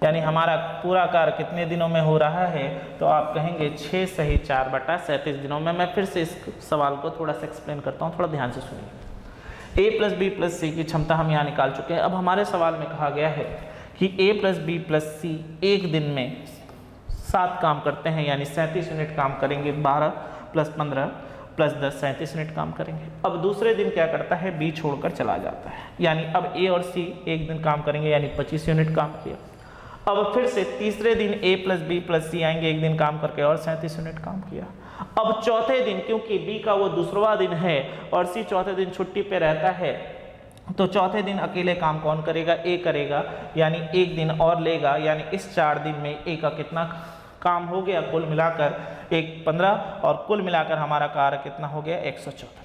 A: यानी हमारा पूरा कार्य कितने दिनों में हो रहा है, तो आप कहेंगे 6 सही 4/37 दिनों में। मैं फिर से इस सवाल को थोड़ा सा एक्सप्लेन करता हूँ, थोड़ा ध्यान से सुनिए। ए प्लस बी प्लस सी की क्षमता हम यहाँ निकाल चुके हैं। अब हमारे सवाल में कहा गया है कि ए प्लस बी प्लस सी एक दिन में 7 काम करते हैं, यानी 37 यूनिट काम करेंगे। 12 + 15 + 10 37 यूनिट काम करेंगे। अब दूसरे दिन क्या करता है, बी छोड़कर चला जाता है, यानी अब ए और सी एक दिन काम करेंगे, यानी 25 यूनिट काम किया। अब फिर से तीसरे दिन ए प्लस बी प्लस सी आएंगे, एक दिन काम करके और 37 यूनिट काम किया। अब चौथे दिन, क्योंकि बी का वो दूसरा दिन है और सी चौथे दिन छुट्टी पे रहता है, तो चौथे दिन अकेले काम कौन करेगा, ए करेगा, यानी एक दिन और लेगा। यानी इस 4 दिन में ए का कितना काम हो गया, कुल मिलाकर 15 और कुल मिलाकर हमारा कार्य कितना हो गया, 114।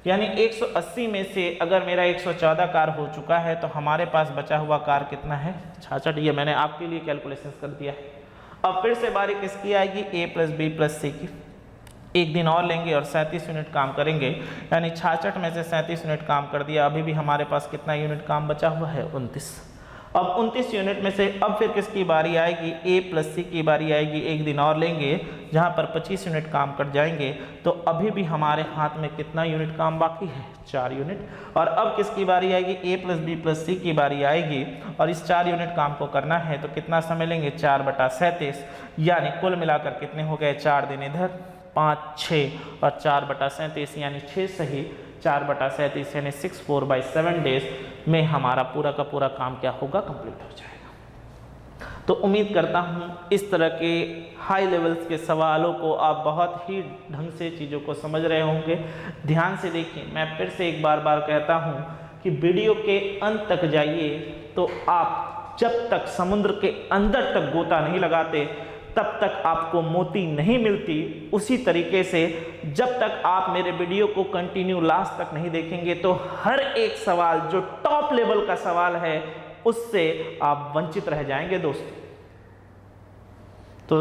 A: यानी 180 में से अगर मेरा 114 कार्य हो चुका है तो हमारे पास बचा हुआ कार्य कितना है 66। ये मैंने आपके लिए कैलकुलेशन कर दिया है। अब फिर से बारी किसकी आएगी, A + B + C की। एक दिन और लेंगे और 37 यूनिट काम करेंगे, यानी 66 में से 37 यूनिट काम कर दिया। अभी भी हमारे पास कितना यूनिट काम बचा हुआ है 29। अब 29 यूनिट में से अब फिर किसकी बारी आएगी, A + C की बारी आएगी। एक दिन और लेंगे जहाँ पर 25 यूनिट काम कर जाएंगे, तो अभी भी हमारे हाथ में कितना यूनिट काम बाकी है, 4 यूनिट। और अब किसकी बारी आएगी, A + B + C की बारी आएगी और इस 4 यूनिट काम को करना है तो कितना समय लेंगे, 4/37, यानी कुल मिलाकर कितने हो गए, 4 दिन इधर, 5, 6 और 4/37 यानी 6 सही 4/37 यानी 6/4/7 डेज में हमारा पूरा का पूरा काम क्या होगा, कंप्लीट हो जाएगा। तो उम्मीद करता हूँ इस तरह के हाई लेवल्स के सवालों को आप बहुत ही ढंग से चीज़ों को समझ रहे होंगे। ध्यान से देखिए, मैं फिर से एक बार कहता हूँ कि वीडियो के अंत तक जाइए, तो आप जब तक समुद्र के अंदर तक गोता नहीं लगाते तब तक आपको मोती नहीं मिलती। उसी तरीके से जब तक आप मेरे वीडियो को कंटिन्यू लास्ट तक नहीं देखेंगे तो हर एक सवाल जो टॉप लेवल का सवाल है उससे आप वंचित रह जाएंगे दोस्तों। तो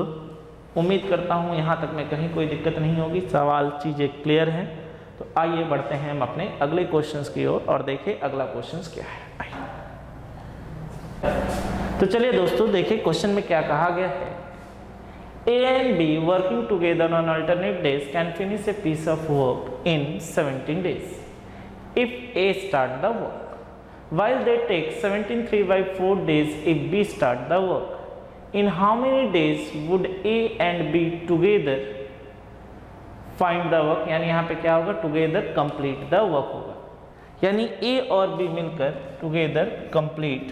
A: उम्मीद करता हूं यहां तक में कहीं कोई दिक्कत नहीं होगी, सवाल चीजें क्लियर हैं। तो आइए बढ़ते हैं हम अपने अगले क्वेश्चंस की ओर और देखें अगला क्वेश्चंस क्या है। आइए तो चलिए दोस्तों देखिए क्वेश्चन में क्या कहा गया है। A and B working together on alternate days can finish a piece of work in 17 days. If A start the work, while they take 17/3/4 days if B start the work, in how many days would A and B together find the work? यानी यहाँ पे क्या होगा, together complete the work होगा। यानी A और B मिलकर together complete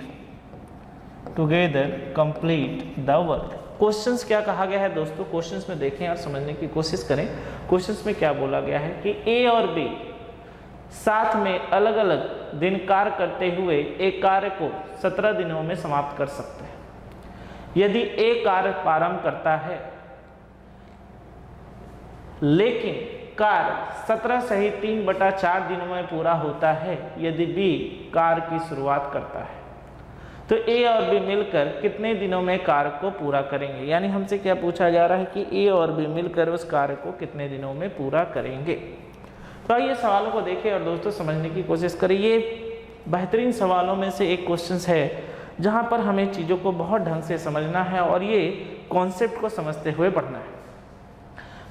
A: the work। Questions क्या कहा गया है दोस्तों, क्वेश्चंस में देखें और समझने की कोशिश करें। क्वेश्चंस में क्या बोला गया है कि A और B साथ में अलग अलग दिन कार्य करते हुए एक कार्य को 17 दिनों में समाप्त कर सकते हैं। यदि A कार्य प्रारंभ करता है लेकिन कार्य 17 सहित 3/4 दिनों में पूरा होता है, यदि B कार्य की शुरुआत करता है तो A और B मिलकर कितने दिनों में कार्य को पूरा करेंगे। यानी हमसे क्या पूछा जा रहा है कि A और B मिलकर उस कार्य को कितने दिनों में पूरा करेंगे। तो आइए सवालों को देखें और दोस्तों समझने की कोशिश करें। ये बेहतरीन सवालों में से एक क्वेश्चन है जहां पर हमें चीज़ों को बहुत ढंग से समझना है और ये कॉन्सेप्ट को समझते हुए पढ़ना है।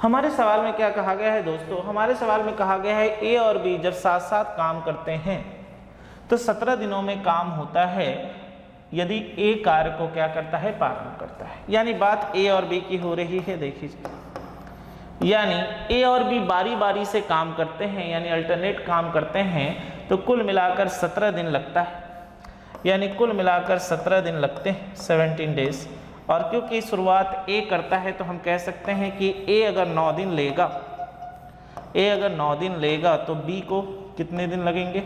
A: हमारे सवाल में क्या कहा गया है दोस्तों, हमारे सवाल में कहा गया है A और B जब साथ साथ काम करते हैं तो 17 दिनों में काम होता है यदि A कार्य को क्या करता है, प्रारंभ करता है। यानी बात A और B की हो रही है, देखिए, यानी A और B बारी बारी से काम करते हैं, यानी अल्टरनेट काम करते हैं, तो कुल मिलाकर 17 दिन लगता है। यानी कुल मिलाकर 17 दिन लगते हैं, 17 डेज। और क्योंकि शुरुआत A करता है तो हम कह सकते हैं कि A अगर 9 दिन लेगा तो B को कितने दिन लगेंगे,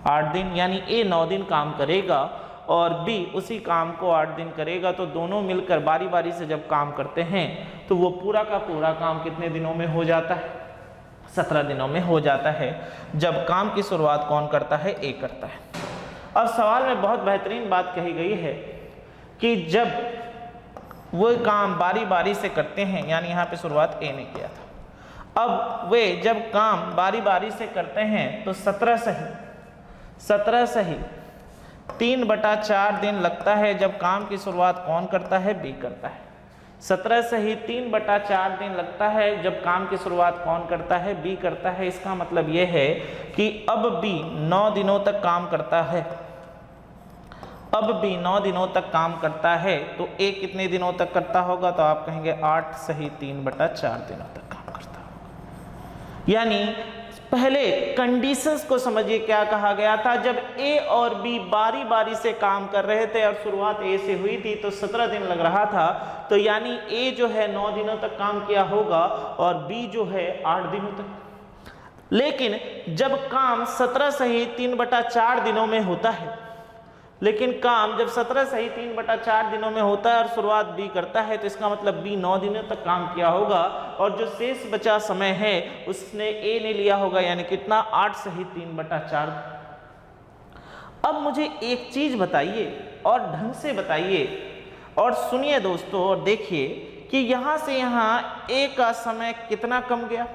A: 8 दिन। यानी A 9 दिन काम करेगा और B उसी काम को 8 दिन करेगा, तो दोनों मिलकर बारी बारी से जब काम करते हैं तो वो पूरा का पूरा काम कितने दिनों में हो जाता है, 17 दिनों में हो जाता है। जब काम की शुरुआत कौन करता है, A करता है। अब सवाल में बहुत बेहतरीन बात कही गई है कि जब वो काम बारी बारी से करते हैं, यानी यहाँ पे शुरुआत A ने किया था, अब वे जब काम बारी बारी से करते हैं तो 17 सही 3/4 दिन लगता है। जब काम की शुरुआत कौन करता है, B करता है। 17 सही 3/4 दिन लगता है जब काम की शुरुआत कौन करता है, B करता है। इसका मतलब यह है कि अब B 9 दिनों तक काम करता है। अब B 9 दिनों तक काम करता है तो A कितने दिनों तक करता होगा, तो आप कहेंगे 8 सही 3/4 दिनों तक काम करता होगा। यानी पहले कंडीशंस को समझिए, क्या कहा गया था, जब A और B बारी बारी से काम कर रहे थे और शुरुआत A से हुई थी तो 17 दिन लग रहा था, तो यानी A जो है 9 दिनों तक काम किया होगा और B जो है 8 दिनों तक। लेकिन जब काम 17 सही 3/4 दिनों में होता है, लेकिन काम जब 17 सही 3/4 दिनों में होता है और शुरुआत बी करता है तो इसका मतलब बी 9 दिनों तक काम किया होगा और जो शेष बचा समय है उसने ए ने लिया होगा, यानी कितना 8 सही 3/4। अब मुझे एक चीज बताइए और ढंग से बताइए और सुनिए दोस्तों और देखिए कि यहाँ से यहाँ ए का समय कितना कम गया।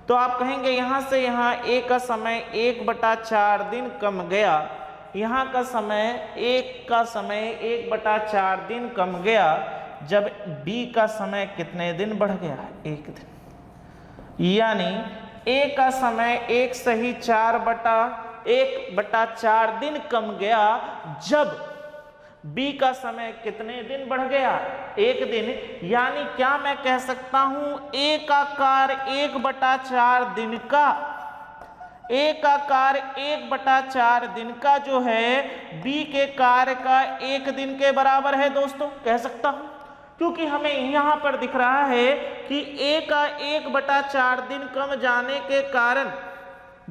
A: तो आप कहेंगे यहाँ से यहाँ ए का समय 1/4 दिन कम गया, यहाँ का समय 1/4 दिन कम गया, जब बी का समय कितने दिन बढ़ गया? 1 दिन। यानी ए का समय 1/4 दिन कम गया, जब बी का समय कितने दिन बढ़ गया? 1 दिन। यानी क्या मैं कह सकता हूं ए का कार्य 1/4 दिन का, ए का कार्य 1/4 दिन का जो है बी के कार्य का 1 दिन के बराबर है दोस्तों, कह सकता हूं, क्योंकि हमें यहां पर दिख रहा है कि ए का 1/4 दिन कम जाने के कारण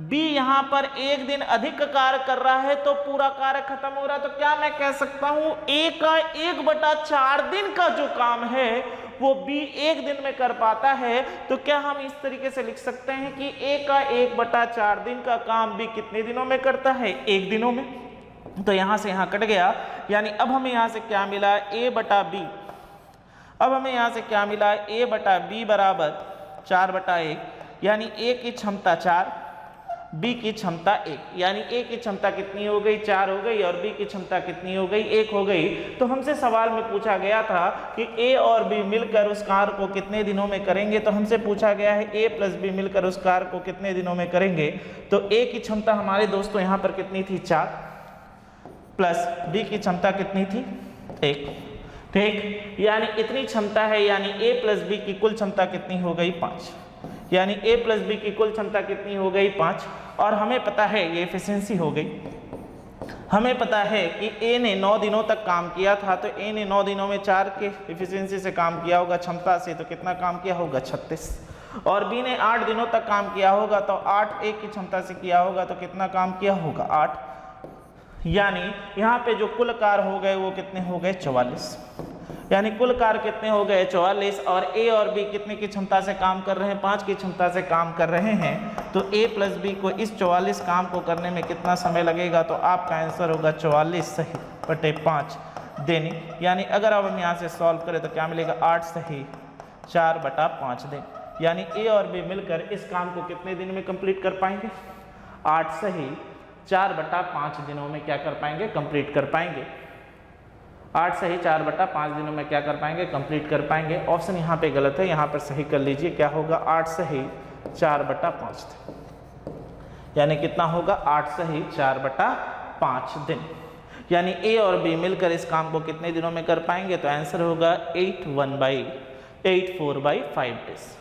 A: बी यहां पर 1 दिन अधिक कार्य कर रहा है तो पूरा कार्य खत्म हो रहा है। तो क्या मैं कह सकता हूं ए का 1/4 दिन का जो काम है वो बी 1 दिन में कर पाता है। तो क्या हम इस तरीके से लिख सकते हैं कि ए का 1/4 दिन का काम बी कितने दिनों में करता है? 1 दिनों में। तो यहां से यहां कट गया, यानी अब हमें यहां से क्या मिला? ए बटा बी। अब हमें यहां से क्या मिला? ए बटा बी बराबर 4/1, यानी ए की क्षमता 4, बी की क्षमता 1, यानी ए की क्षमता कितनी हो गई? 4 हो गई, और बी की क्षमता कितनी हो गई? 1 हो गई। तो हमसे सवाल में पूछा गया था कि ए और बी मिलकर उस कार्य को कितने दिनों में करेंगे। तो हमसे पूछा गया है ए प्लस बी मिलकर उस कार्य को कितने दिनों में करेंगे। तो ए की क्षमता हमारे दोस्तों यहाँ पर कितनी थी? 4, प्लस बी की क्षमता कितनी थी? 1। ठीक, यानी इतनी क्षमता है, यानी ए प्लस बी की कुल क्षमता कितनी हो गई? 5। यानी ए प्लस बी की कुल क्षमता कितनी हो गई? 5। और हमें पता है ये एफिशिएंसी हो गई। हमें पता है कि ए ने 9 दिनों तक काम किया था, तो ए ने 9 दिनों में 4 के एफिशिएंसी से काम किया होगा, क्षमता से, तो कितना काम किया होगा? 36। और बी ने 8 दिनों तक काम किया होगा, तो 8 एक की क्षमता से किया होगा, तो कितना काम किया होगा? 8। यानी यहाँ पे जो कुल कार्य हो गए वो कितने हो गए? 44। यानी कुल कार्य कितने हो गए? 44। और ए और बी कितने की क्षमता से काम कर रहे हैं? 5 की क्षमता से काम कर रहे हैं। तो ए प्लस बी को इस 44 काम को करने में कितना समय लगेगा? तो आपका आंसर होगा 44 सही बटे 5 दिन। यानी अगर अब हम यहाँ से सॉल्व करें तो क्या मिलेगा? 8 सही 4/5 दिन। यानी ए और बी मिलकर इस काम को कितने दिन में कंप्लीट कर पाएंगे? 8 सही 4/5 दिनों में क्या कर पाएंगे? कंप्लीट कर पाएंगे। 8 सही 4/5 दिनों में क्या कर पाएंगे? कंप्लीट कर पाएंगे। ऑप्शन यहाँ पे गलत है, यहाँ पर सही कर लीजिए। क्या होगा? 8 सही 4/5 दिन। यानी कितना होगा? 8 सही 4/5 दिन। यानी ए और बी मिलकर इस काम को कितने दिनों में कर पाएंगे? तो आंसर होगा 84/5 डेज।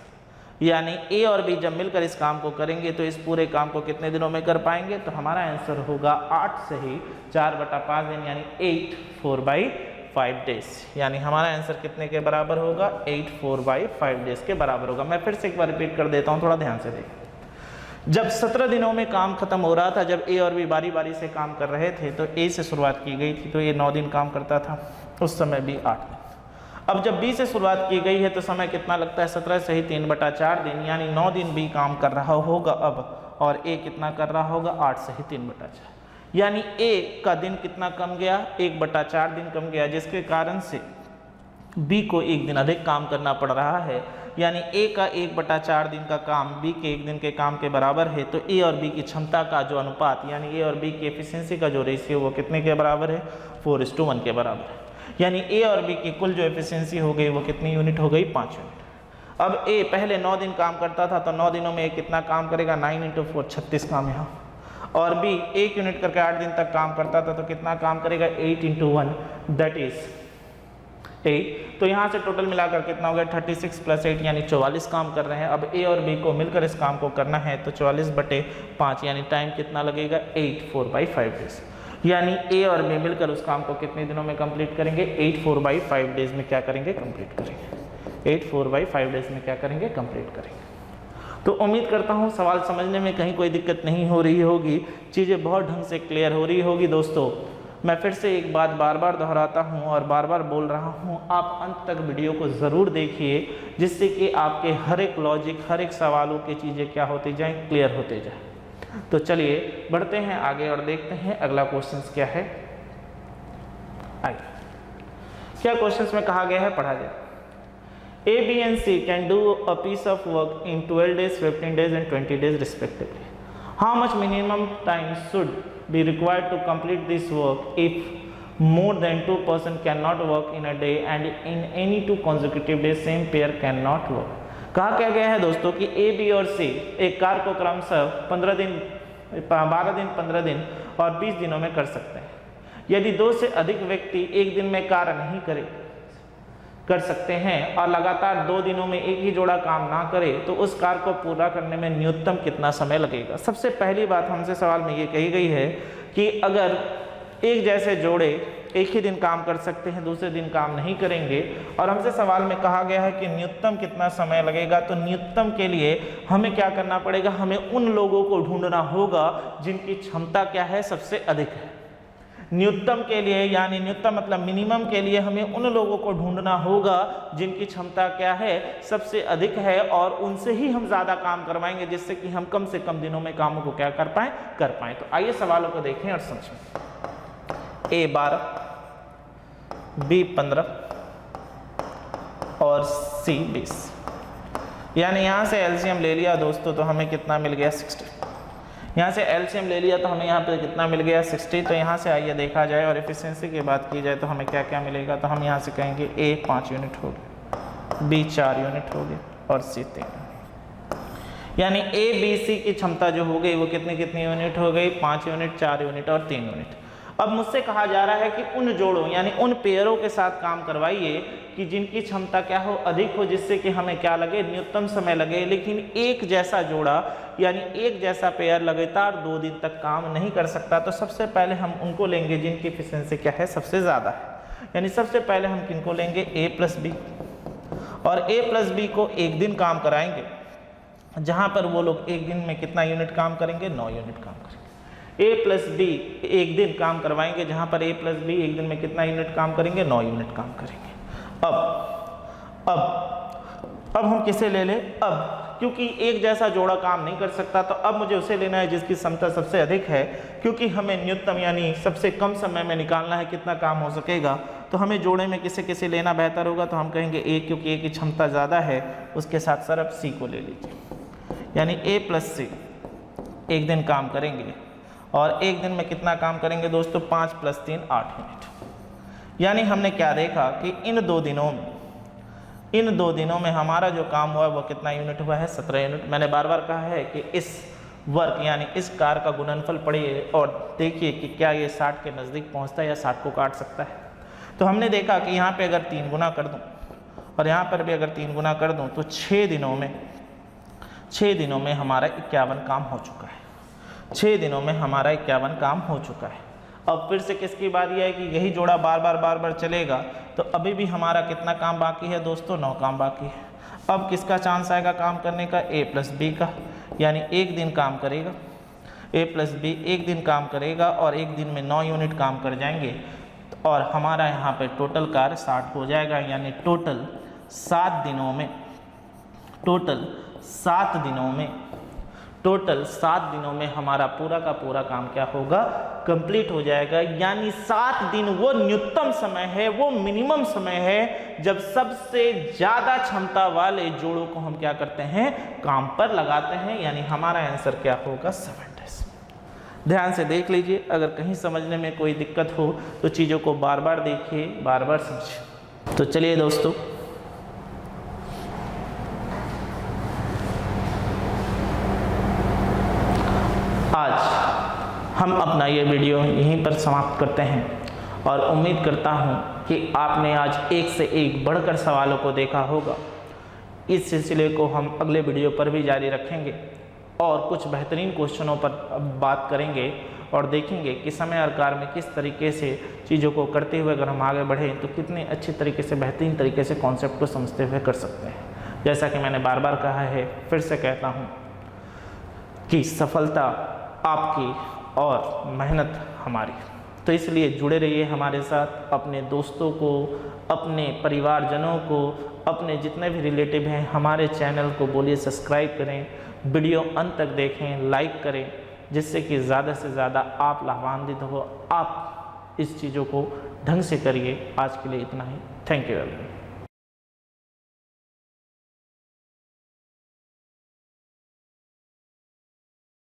A: यानी ए और बी जब मिलकर इस काम को करेंगे तो इस पूरे काम को कितने दिनों में कर पाएंगे? तो हमारा आंसर होगा 8 सही 4/5 दिन, यानी 84/5 डेज। यानी हमारा आंसर कितने के बराबर होगा? 84/5 डेज के बराबर होगा। मैं फिर से एक बार रिपीट कर देता हूँ, थोड़ा ध्यान से देखिए। जब 17 दिनों में काम खत्म हो रहा था, जब ए और बी बारी बारी से काम कर रहे थे, तो ए से शुरुआत की गई थी, तो ये 9 दिन काम करता था, उस समय बी 8 दिन। अब जब बी से शुरुआत की गई है तो समय कितना लगता है? 17 सही 3/4 दिन, यानी 9 दिन बी काम कर रहा होगा अब, और ए कितना कर रहा होगा? 8 सही 3/4। यानी ए का दिन कितना कम गया? 1/4 दिन कम गया, जिसके कारण से बी को 1 दिन अधिक काम करना पड़ रहा है। यानी ए का 1/4 दिन का काम बी के 1 दिन के काम के बराबर है। तो ए और बी की क्षमता का जो अनुपात, यानी ए और बी की एफिशिएंसी का जो रेशियो, वो कितने के बराबर है? 4:1 के बराबर है। यानी ए और बी की कुल जो एफिशिएंसी हो गई वो कितनी यूनिट हो गई? 5 यूनिट। अब ए पहले 9 दिन काम करता था, तो 9 दिनों में ए कितना काम करेगा? 9 × 4 36 काम यहाँ। और बी 1 यूनिट करके 8 दिन तक काम करता था, तो कितना काम करेगा? 8 × 1 दैट इज 8। तो यहाँ से टोटल मिलाकर कितना हो गया? 36 + 8 यानी 44 काम कर रहे हैं। अब ए और बी को मिलकर इस काम को करना है, तो 44/5 यानी टाइम कितना लगेगा? 84/5 डेज। यानी ए और बी मिलकर उस काम को कितने दिनों में कंप्लीट करेंगे? 84/5 डेज में क्या करेंगे? कंप्लीट करेंगे। 84/5 डेज में क्या करेंगे? कंप्लीट करेंगे। तो उम्मीद करता हूँ सवाल समझने में कहीं कोई दिक्कत नहीं हो रही होगी, चीज़ें बहुत ढंग से क्लियर हो रही होगी दोस्तों। मैं फिर से एक बात बार बार दोहराता हूँ और बार बार बोल रहा हूँ, आप अंत तक वीडियो को ज़रूर देखिए, जिससे कि आपके हर एक लॉजिक, हर एक सवालों की चीज़ें क्या होती जाएँ, क्लियर होते जाए। तो चलिए बढ़ते हैं आगे और देखते हैं अगला क्वेश्चन क्या है। आइए, क्या क्वेश्चन में कहा गया है, पढ़ा जाए। A, B and C can do a piece of work in 12 days, 15 days and 20 days respectively. How much minimum time should be required to complete this work if more than 2 person cannot work in a day and in any 2 consecutive days same pair cannot work? कहा क्या गया है दोस्तों कि A, B और C एक कार्य को क्रमशः 12 दिन, 15 दिन और 20 दिनों में कर सकते हैं। यदि 2 से अधिक व्यक्ति एक दिन में कार्य नहीं कर सकते हैं और लगातार 2 दिनों में एक ही जोड़ा काम ना करे तो उस कार्य को पूरा करने में न्यूनतम कितना समय लगेगा। सबसे पहली बात हमसे सवाल में ये कही गई है कि अगर एक जैसे जोड़े एक ही दिन काम कर सकते हैं, दूसरे दिन काम नहीं करेंगे, और हमसे सवाल में कहा गया है कि न्यूनतम कितना समय लगेगा, तो न्यूनतम के लिए हमें क्या करना पड़ेगा, हमें उन लोगों को ढूंढना होगा जिनकी क्षमता क्या है, सबसे अधिक है। न्यूनतम के लिए यानी न्यूनतम मतलब मिनिमम के लिए हमें उन लोगों को ढूंढना होगा जिनकी क्षमता क्या है, सबसे अधिक है, और उनसे ही हम ज़्यादा काम करवाएंगे जिससे कि हम कम से कम दिनों में कामों को क्या कर पाएँ। तो आइए सवालों को देखें और समझें। A 12, B 15 और C 20। यानी यहाँ से एलसीएम ले लिया दोस्तों तो हमें कितना मिल गया, 60। यहाँ से एलसीएम ले लिया तो हमें यहाँ पे कितना मिल गया, 60। तो यहाँ से आइए देखा जाए और एफिशिएंसी की बात की जाए तो हमें क्या क्या मिलेगा। तो हम यहाँ से कहेंगे A 5 यूनिट हो गया, B 4 यूनिट हो गया और C 3। यानी A B C की क्षमता जो हो गई वो कितनी यूनिट हो गई, 5 यूनिट, 4 यूनिट और 3 यूनिट। अब मुझसे कहा जा रहा है कि उन जोड़ों यानी उन पेयरों के साथ काम करवाइए कि जिनकी क्षमता क्या हो, अधिक हो, जिससे कि हमें क्या लगे, न्यूनतम समय लगे। लेकिन एक जैसा जोड़ा यानी एक जैसा पेयर लगातार 2 दिन तक काम नहीं कर सकता। तो सबसे पहले हम उनको लेंगे जिनकी एफिशिएंसी क्या है, सबसे ज़्यादा है। यानी सबसे पहले हम किनको लेंगे, A प्लस B, और A प्लस B को एक दिन काम कराएंगे जहाँ पर वो लोग एक दिन में कितना यूनिट काम करेंगे, 9 यूनिट काम करेंगे। A प्लस B एक दिन काम करवाएंगे जहाँ पर A प्लस B एक दिन में कितना यूनिट काम करेंगे, 9 यूनिट काम करेंगे। अब हम किसे ले लें, अब क्योंकि एक जैसा जोड़ा काम नहीं कर सकता तो अब मुझे उसे लेना है जिसकी क्षमता सबसे अधिक है, क्योंकि हमें न्यूनतम यानी सबसे कम समय में निकालना है कितना काम हो सकेगा। तो हमें जोड़े में किसे लेना बेहतर होगा, तो हम कहेंगे A, क्योंकि A की क्षमता ज़्यादा है। उसके साथ सर अब C को ले लीजिए, यानी A प्लस C एक दिन काम करेंगे और एक दिन में कितना काम करेंगे दोस्तों, 5 प्लस 3 8 यूनिट। यानी हमने क्या देखा कि इन दो दिनों में हमारा जो काम हुआ वो कितना यूनिट हुआ है, 17 यूनिट। मैंने बार बार कहा है कि इस वर्क यानी इस कार्य का गुणनफल पढ़िए और देखिए कि क्या ये 60 के नज़दीक पहुंचता है या 60 को काट सकता है। तो हमने देखा कि यहाँ पे अगर 3 गुना कर दूँ और यहाँ पर भी अगर 3 गुना कर दूँ तो 6 दिनों में हमारा 51 काम हो चुका है। 6 दिनों में हमारा 51 काम हो चुका है। अब फिर से किसकी बारी है कि यही जोड़ा बार बार चलेगा, तो अभी भी हमारा कितना काम बाकी है दोस्तों, 9 काम बाकी है। अब किसका चांस आएगा काम करने का, A प्लस B का, यानी एक दिन काम करेगा, A प्लस B एक दिन काम करेगा और एक दिन में 9 यूनिट काम कर जाएंगे और हमारा यहाँ पे टोटल कार्य 60 हो जाएगा। यानी टोटल 7 दिनों में हमारा पूरा का पूरा काम क्या होगा, कंप्लीट हो जाएगा। यानी 7 दिन वो न्यूनतम समय है, वो मिनिमम समय है जब सबसे ज़्यादा क्षमता वाले जोड़ों को हम क्या करते हैं, काम पर लगाते हैं। यानी हमारा आंसर क्या होगा, 7 डेज। ध्यान से देख लीजिए, अगर कहीं समझने में कोई दिक्कत हो तो चीज़ों को बार बार देखिए, बार बार समझिए। तो चलिए दोस्तों, आज हम अपना ये वीडियो यहीं पर समाप्त करते हैं और उम्मीद करता हूँ कि आपने आज एक से एक बढ़कर सवालों को देखा होगा। इस सिलसिले को हम अगले वीडियो पर भी जारी रखेंगे और कुछ बेहतरीन क्वेश्चनों पर बात करेंगे और देखेंगे कि समय और कार्य में किस तरीके से चीज़ों को करते हुए अगर हम आगे बढ़ें तो कितने अच्छे तरीके से, बेहतरीन तरीके से कॉन्सेप्ट को समझते हुए कर सकते हैं। जैसा कि मैंने बार बार कहा है, फिर से कहता हूँ कि सफलता आपकी और मेहनत हमारी। तो इसलिए जुड़े रहिए हमारे साथ, अपने दोस्तों को, अपने परिवारजनों को, अपने जितने भी रिलेटिव हैं हमारे चैनल को बोलिए सब्सक्राइब करें, वीडियो अंत तक देखें, लाइक करें, जिससे कि ज़्यादा से ज़्यादा आप लाभान्वित हो। आप इस चीज़ों को ढंग से करिए। आज के लिए इतना ही। Thank you everyone.